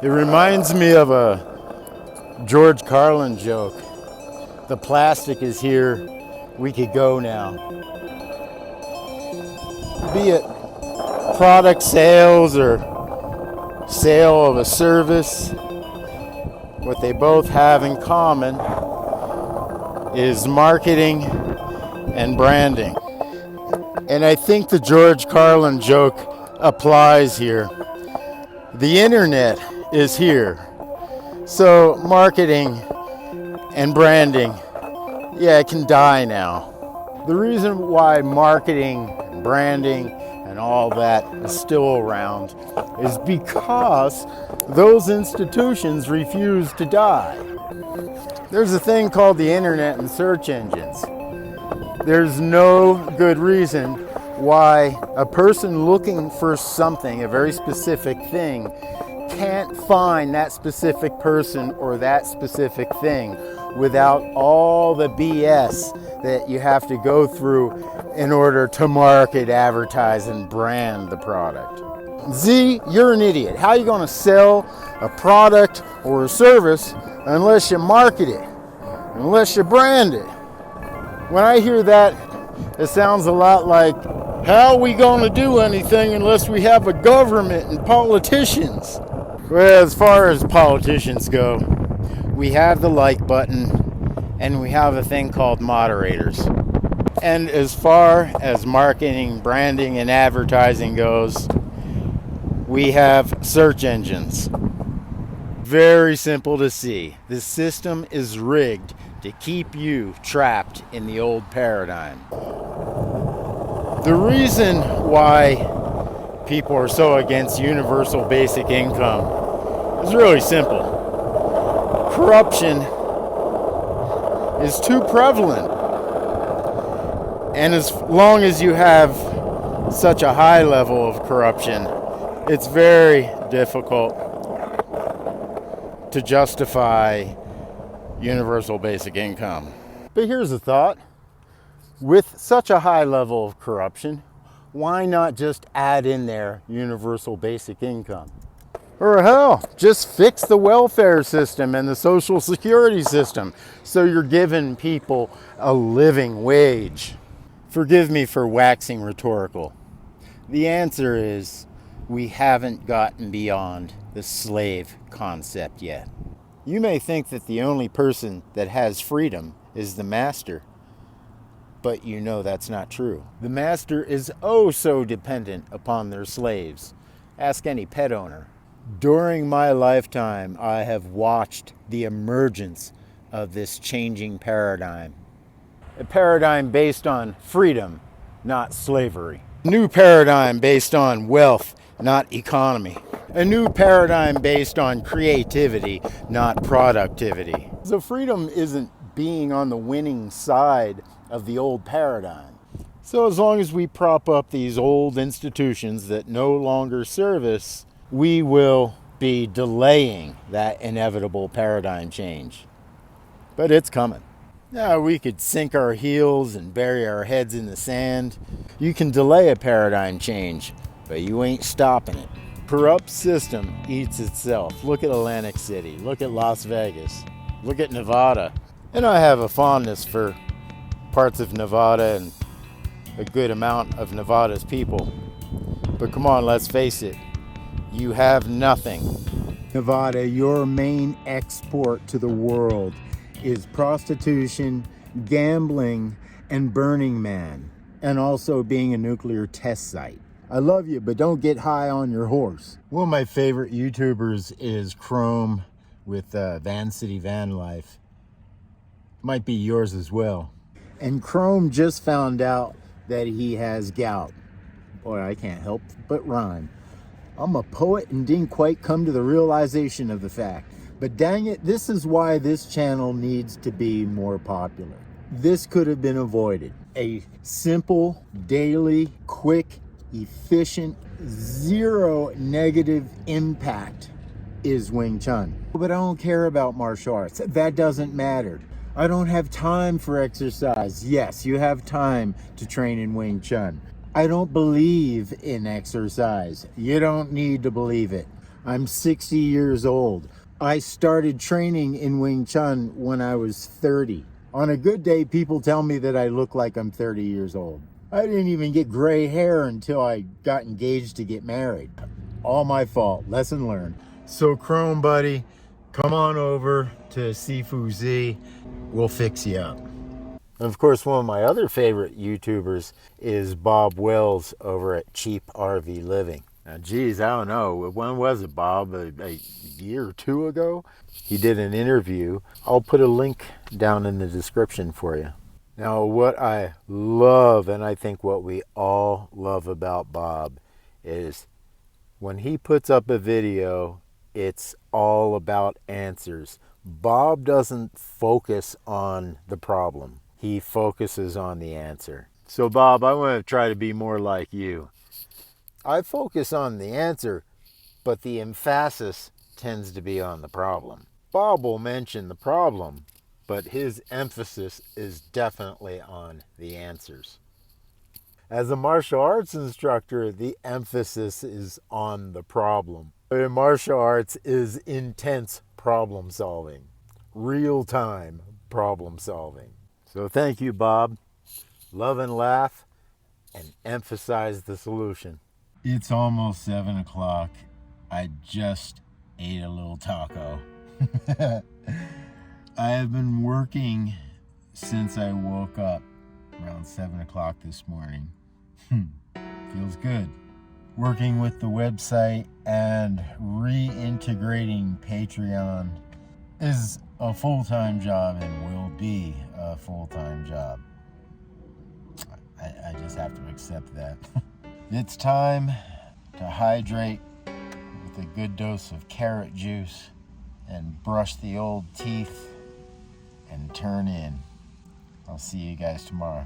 It reminds me of a George Carlin joke. The plastic is here, we could go now. Be it product sales or sale of a service, what they both have in common is marketing and branding. And I think the George Carlin joke applies here. The internet is here. So marketing and branding, yeah, it can die now. The reason why marketing, branding, and all that is still around is because those institutions refuse to die. There's a thing called the internet and search engines. There's no good reason why a person looking for something, a very specific thing, can't find that specific person or that specific thing without all the BS that you have to go through in order to market, advertise, and brand the product. Z, you're an idiot. How are you going to sell a product or a service unless you market it, unless you brand it? When I hear that, it sounds a lot like, how are we going to do anything unless we have a government and politicians? Well, as far as politicians go, we have the like button and we have a thing called moderators. And as far as marketing, branding, and advertising goes, we have search engines. Very simple to see. The system is rigged to keep you trapped in the old paradigm. The reason why people are so against universal basic income is really simple. Corruption is too prevalent. And as long as you have such a high level of corruption, it's very difficult to justify universal basic income. But here's a thought. With such a high level of corruption, why not just add in there universal basic income? Or hell, just fix the welfare system and the social security system so you're giving people a living wage. Forgive me for waxing rhetorical. The answer is we haven't gotten beyond the slave concept yet. You may think that the only person that has freedom is the master, but you know that's not true. The master is oh so dependent upon their slaves. Ask any pet owner. During my lifetime, I have watched the emergence of this changing paradigm. A paradigm based on freedom, not slavery. A new paradigm based on wealth, not economy. A new paradigm based on creativity, not productivity. So freedom isn't being on the winning side of the old paradigm. So as long as we prop up these old institutions that no longer serve us, we will be delaying that inevitable paradigm change. But it's coming. Now, we could sink our heels and bury our heads in the sand. You can delay a paradigm change, but you ain't stopping it. Corrupt system eats itself. Look at Atlantic City. Look at Las Vegas. Look at Nevada. And I have a fondness for parts of Nevada and a good amount of Nevada's people. But come on, let's face it. You have nothing. Nevada, your main export to the world is prostitution, gambling, and Burning Man, and also being a nuclear test site. I love you, but don't get high on your horse. One of my favorite YouTubers is Chrome with Van City Van Life. Might be yours as well. And Chrome just found out that he has gout. Boy, I can't help but rhyme. I'm a poet and didn't quite come to the realization of the fact. But dang it, this is why this channel needs to be more popular. This could have been avoided. A simple, daily, quick, efficient, zero negative impact is Wing Chun. But I don't care about martial arts. That doesn't matter. I don't have time for exercise. Yes, you have time to train in Wing Chun. I don't believe in exercise. You don't need to believe it. I'm 60 years old. I started training in Wing Chun when I was 30. On a good day, people tell me that I look like I'm 30 years old. I didn't even get gray hair until I got engaged to get married. All my fault. Lesson learned. So Chrome buddy, come on over to Sifu Z. We'll fix you up. And of course, one of my other favorite YouTubers is Bob Wells over at Cheap RV Living. Now, geez, I don't know. When was it, Bob? A year or two ago? He did an interview. I'll put a link down in the description for you. Now, what I love, and I think what we all love about Bob, is when he puts up a video, it's all about answers. Bob doesn't focus on the problem. He focuses on the answer. So Bob, I want to try to be more like you. I focus on the answer, but the emphasis tends to be on the problem. Bob will mention the problem, but his emphasis is definitely on the answers. As a martial arts instructor, the emphasis is on the problem. In martial arts is intense problem solving, real-time problem solving. So thank you, Bob. Love and laugh and emphasize the solution. It's almost 7 o'clock. I just ate a little taco. I have been working since I woke up around 7 o'clock this morning. Feels good. Working with the website and reintegrating Patreon is a full-time job and will be a full-time job. I just have to accept that. It's time to hydrate with a good dose of carrot juice and brush the old teeth and turn in. I'll see you guys tomorrow.